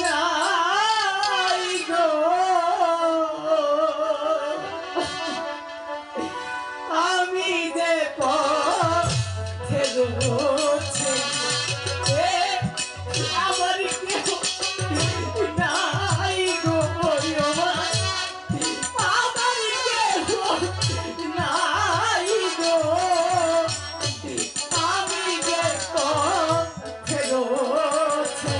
নাই গো আমি যে পথে রয়েছি আমার কেউ নাই গো আমার কেউ নাই গো আমি যে পথে রয়েছি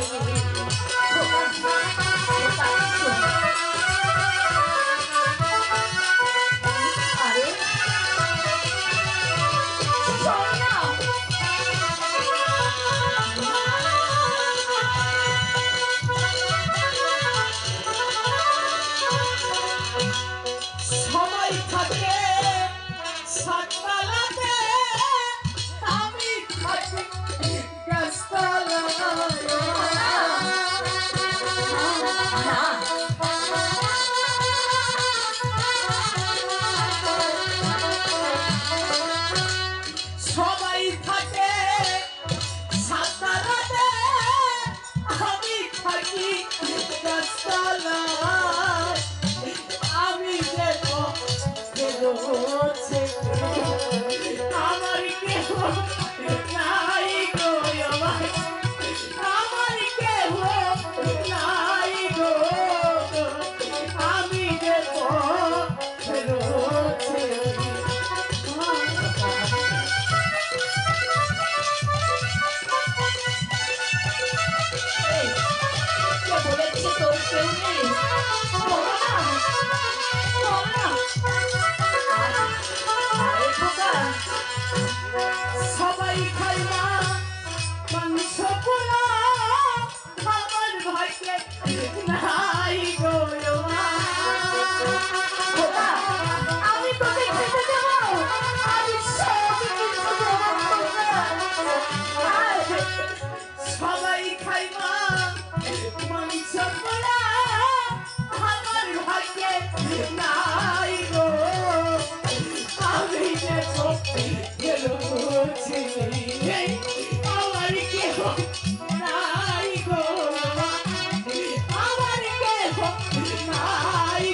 সবাই থাকে সাততলাতে আমি থাকি সবাই থাকে সাততলাতে আমি থাকি গাছতলায় আমি যে রয়েছে আমার কেহ নাই গো আমার কেহ নাই গো আমি যে রয়েছে বলেছে তোর কেউ নেই সবাই খায় না মাংস পোলা আমার ভাইকে নাই গো আমি তোকে খেতে দেব আমি সব কিছু সবাই খায় না মাংস পোলা আমার ভাইকে নাই গো আমি যে আমার কেহ নাই গো আমার কেহ নাই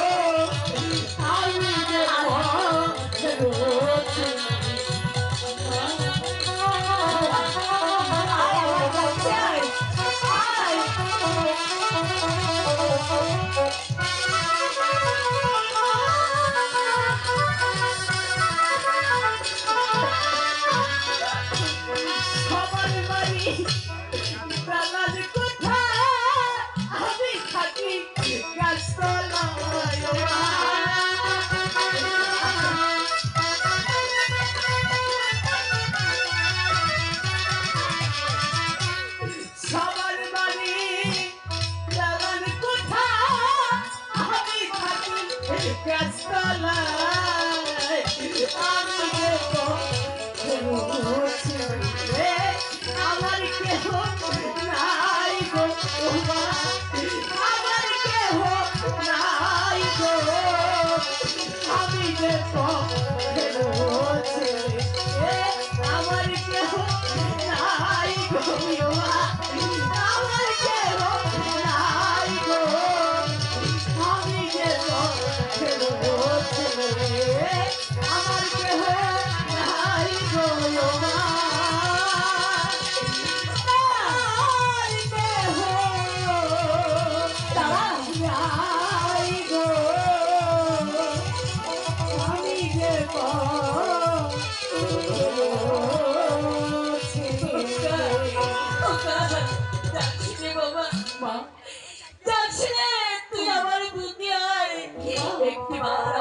গো আমি যে আমার কেহ নাই গো আমার কেহ নাই গো আমি যে রয়েছে আমার কেহ নাই গো আমার কেহ নাই গো আমি যে রয়েছে আমার কেহ নাই গো তুই আমার বুদ্ধি হয় একটিবার